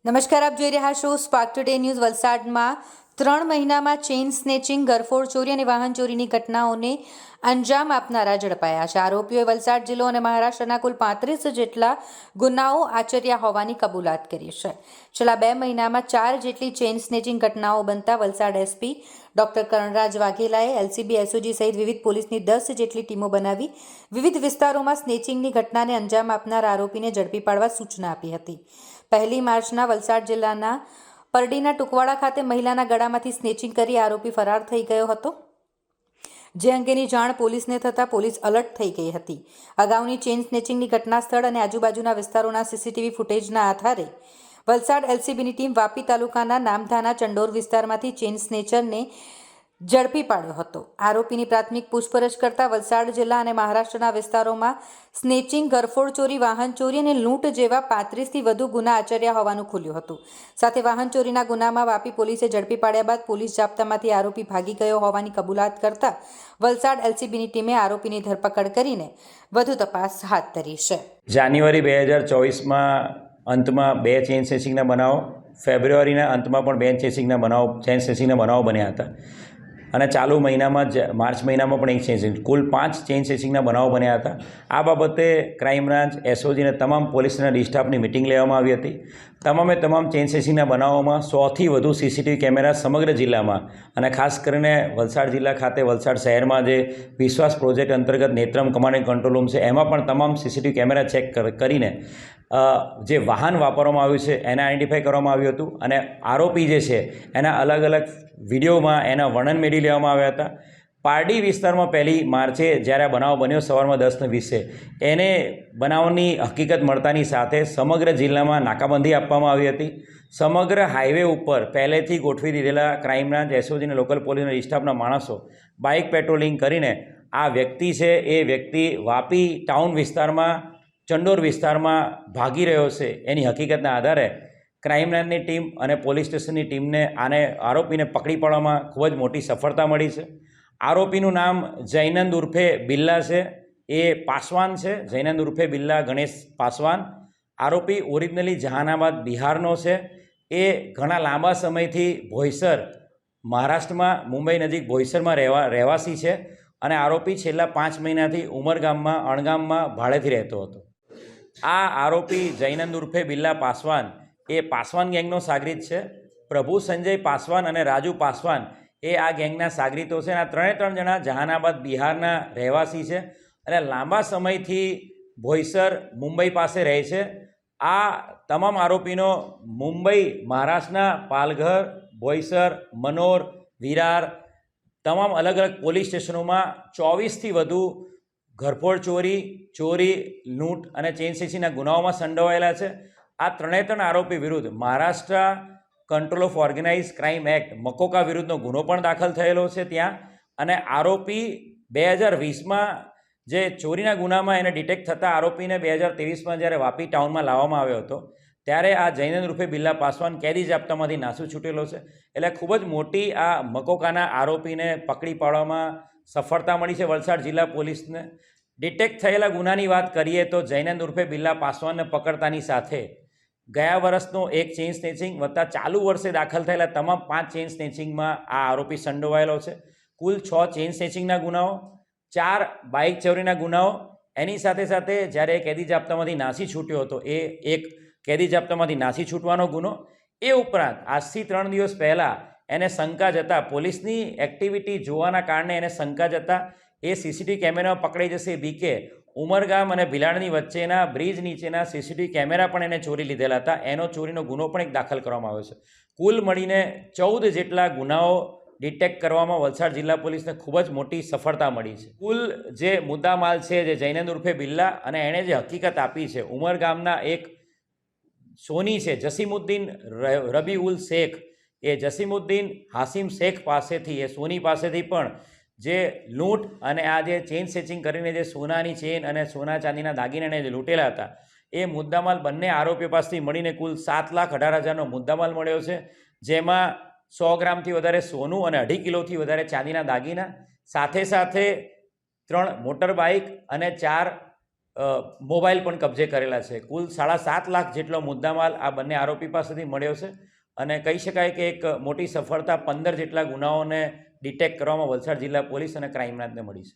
નમસ્કાર, આપ જોઈ રહ્યા છો સ્પાર્ક ટુડે ન્યૂઝ. વલસાડમાં 3 મહિનામાં ચેઇન સ્નેચિંગ, ઘરફોડ ચોરી અને વાહન ચોરીની ઘટનાઓને અંજામ આપનારા ઝડપાયા છે. આરોપીઓએ વલસાડ જિલ્લો અને મહારાષ્ટ્રના કુલ 35 જેટલા ગુનાઓ આચર્યા હોવાની કબૂલાત કરી છે. છેલ્લા 2 મહિનામાં 4 જેટલી ચેઇન સ્નેચિંગ ઘટનાઓ બનતા વલસાડ એસપી ડોક્ટર કરણરાજ વાઘેલાએ એલસીબી, એસઓજી સહિત વિવિધ પોલીસની 10 જેટલી ટીમો બનાવી વિવિધ વિસ્તારોમાં સ્નેચિંગની ઘટનાને અંજામ આપનાર આરોપીને ઝડપી પાડવા સૂચના આપી હતી. 1 માર્ચના વલસાડ જિલ્લાના પરડીના ટુકવાડા ખાતે મહિલાના ગળામાંથી સ્નેચિંગ કરી આરોપી ફરાર થઈ ગયો હતો, જે અંગેની જાણ પોલીસને થતાં પોલીસ એલર્ટ થઈ ગઈ હતી. અગાઉની ચેઇન સ્નેચિંગની ઘટના સ્થળ અને આજુબાજુના વિસ્તારોના સીસીટીવી ફૂટેજના આધારે વલસાડ એલસીબીની ટીમ વાપી તાલુકાના નામધાના ચંડોર વિસ્તારમાંથી ચેઇન સ્નેચરને ઝડપી પાડ્યો હતો. આરોપીની પ્રાથમિક પૂછપરછ કરતા વલસાડ જિલ્લા અને મહારાષ્ટ્રના વિસ્તારોમાં સ્નેચિંગ, ઘરફોડ ચોરી, વાહન ચોરી અને લૂંટ જેવા 35થી વધુ ગુના આચર્યા હોવાનું ખુલ્યું હતું. સાથે વાહન ચોરીના ગુનામાં વાપી પોલીસે ઝડપી પાડ્યા બાદ પોલીસ જાપ્તામાંથી આરોપી ભાગી ગયો હોવાની કબૂલાત કરતા વલસાડ એલસીબીની ટીમે આરોપીની ધરપકડ કરીને વધુ તપાસ હાથ ધરી છે. જાન્યુઆરી 2024માં અંતમાં 2 ચેઇન સ્નેચિંગના બનાવો, ફેબ્રુઆરીના અંતમાં પણ 2 ચેઇન સ્નેચિંગના બનાવો બન્યા હતા અને ચાલુ મહિનામાં માર્ચ મહિનામાં પણ 1 ચેઇન સ્નેચિંગ, કુલ 5 ચેઇન સ્નેચિંગના બનાવો બન્યા હતા. આ બાબતે ક્રાઇમ બ્રાન્ચ, એસઓજી અને તમામ પોલીસના ડિસ્ટાફની મિટિંગ લેવામાં આવી હતી. તમામ ચેઇન સ્નેચિંગના બનાવોમાં 100થી વધુ સીસીટીવી કેમેરા સમગ્ર જિલ્લામાં અને ખાસ કરીને વલસાડ જિલ્લા ખાતે વલસાડ શહેરમાં જે વિશ્વાસ પ્રોજેક્ટ અંતર્ગત Netram command and control room છે, એમાં પણ તમામ સીસીટીવી કેમેરા ચેક કરીને જે વાહન વાપરવામાં આવ્યું છે એને આઈડેન્ટિફાઈ કરવામાં આવ્યું હતું અને આરોપી જે છે એના અલગ અલગ વિડીયોમાં એના વર્ણન મેળવી લેવામાં આવ્યા હતા. પારડી વિસ્તારમાં 1 માર્ચે જ્યારે આ બનાવ બન્યો સવારમાં 10:20 એને બનાવની હકીકત મળતાની સાથે સમગ્ર જિલ્લામાં નાકાબંધી આપવામાં આવી હતી. સમગ્ર હાઈવે ઉપર પહેલેથી ગોઠવી દીધેલા ક્રાઇમ બ્રાન્ચ, એસઓજી અને લોકલ પોલીસના સ્ટાફના માણસો બાઇક પેટ્રોલિંગ કરીને આ વ્યક્તિ છે એ વ્યક્તિ વાપી ટાઉન વિસ્તારમાં, ચંડોર વિસ્તારમાં ભાગી રહ્યો છે એની હકીકતના આધારે ક્રાઇમ બ્રાન્ચની ટીમ અને પોલીસ સ્ટેશનની ટીમને આરોપીને પકડી પાડવામાં ખૂબ જ મોટી સફળતા મળી છે. આરોપીનું નામ જૈનંદ ઉર્ફે બિલ્લા છે, એ પાસવાન છે. જૈનંદ ઉર્ફે બિલ્લા ગણેશ પાસવાન. આરોપી ઓરિજિનલી જહાનાબાદ, બિહારનો છે. એ ઘણા લાંબા સમયથી ભોઈસર, મહારાષ્ટ્રમાં મુંબઈ નજીક ભોઈસરમાં રહેવાસી છે અને આરોપી છેલ્લા 5 મહિનાથી ઉમરગામમાં, અણગામમાં ભાડેથી રહેતો હતો. આ આરોપી જૈનંદ ઉર્ફે બિલ્લા પાસવાન એ પાસવાન ગેંગનો સાગરીત છે. પ્રભુ સંજય પાસવાન અને રાજુ પાસવાન એ આ ગેંગના સાગરીતો છે. આ 3 જણા જહાનાબાદ, બિહારના રહેવાસી છે અને લાંબા સમયથી ભોઈસર, મુંબઈ પાસે રહે છે. આ તમામ આરોપીનો મુંબઈ, મહારાષ્ટ્રના પાલઘર, ભોઈસર, મનોર, વિરાર તમામ અલગ અલગ પોલીસ સ્ટેશનોમાં 24થી વધુ ઘરફોડ ચોરી, લૂંટ અને ચેઇન સ્નેચિંગના ગુનાઓમાં સંડોવાયેલા છે. આ 3 આરોપી વિરુદ્ધ Maharashtra control of organise crime act, MCOCA વિરુદ્ધનો ગુનો પણ દાખલ થયેલો છે ત્યાં. અને આરોપી 2020માં જે ચોરીના ગુનામાં એને ડિટેક્ટ થતા આરોપીને 2023માં જ્યારે વાપી ટાઉનમાં લાવવામાં આવ્યો હતો ત્યારે આ જૈનંદ ઉર્ફે બિલ્લા પાસવાન કેદી જાપ્તામાંથી નાસી છૂટેલો છે. એટલે ખૂબ જ મોટી આ મકોકાના આરોપીને પકડી પાડવામાં સફળતા મળી છે વલસાડ જિલ્લા પોલીસને. ડિટેક્ટ થયેલા ગુનાની વાત કરીએ તો જૈનંદ ઉર્ફે બિલ્લા પાસવાનને પકડતાની સાથે ગયા વર્ષનો 1 ચેઇન સ્નેચિંગ વત્તા ચાલુ વર્ષે દાખલ થયેલા તમામ 5 ચેઇન સ્નેચિંગમાં આ આરોપી સંડોવાયેલો છે. કુલ 6 ચેઇન સ્નેચિંગના ગુનાઓ, 4 બાઇક ચોરીના ગુનાઓ, એની સાથે સાથે જ્યારે કેદી જાપ્તામાંથી નાસી છૂટ્યો હતો એ એક કેદી જાપ્તામાંથી નાસી છૂટવાનો ગુનો. એ ઉપરાંત આજથી 3 દિવસ પહેલાં એને શંકા જતાં, પોલીસની એક્ટિવિટી જોવાના કારણે એને શંકા જતાં એ સીસીટીવી કેમેરામાં પકડાઈ જશે બીકે ઉમરગામ અને ભિલાડની વચ્ચેના બ્રિજ નીચેના સીસીટીવી કેમેરા પણ એને ચોરી લીધેલા હતા. એનો ચોરીનો ગુનો પણ એક દાખલ કરવામાં આવ્યો છે. કુલ મળીને 14 જેટલા ગુનાઓ ડિટેક્ટ કરવામાં વલસાડ જિલ્લા પોલીસને ખૂબ જ મોટી સફળતા મળી છે. કુલ જે મુદ્દા માલ છે, જે જૈનંદ ઉર્ફે બિલ્લા અને એણે જે હકીકત આપી છે, ઉમરગામના એક સોની છે, જસીમુદ્દીન રબી ઉલ શેખ, એ જસીમુદ્દીન હાસિમ શેખ પાસેથી, એ સોની પાસેથી પણ જે લૂંટ અને આ જે ચેઇન સ્નેચિંગ કરીને જે સોનાની ચેઇન અને સોના ચાંદીના દાગીનાને જે લૂંટેલા હતા એ મુદ્દામાલ બંને આરોપીઓ પાસેથી મળીને કુલ 7,18,000નો મુદ્દામાલ મળ્યો છે. જેમાં 100 ગ્રામથી વધારે સોનું અને 2.5 કિલોથી વધારે ચાંદીના દાગીના, સાથે સાથે 3 મોટર બાઇક અને 4 મોબાઈલ પણ કબજે કરેલા છે. કુલ 7.5 લાખ જેટલો મુદ્દામાલ આ બંને આરોપી પાસેથી મળ્યો છે અને કહી શકાય કે એક મોટી સફળતા 15 જેટલા ગુનાઓને ડિટેક્ટ કરવામાં વલસાડ જિલ્લા પોલીસ અને ક્રાઇમ બ્રાન્ચને મળી છે.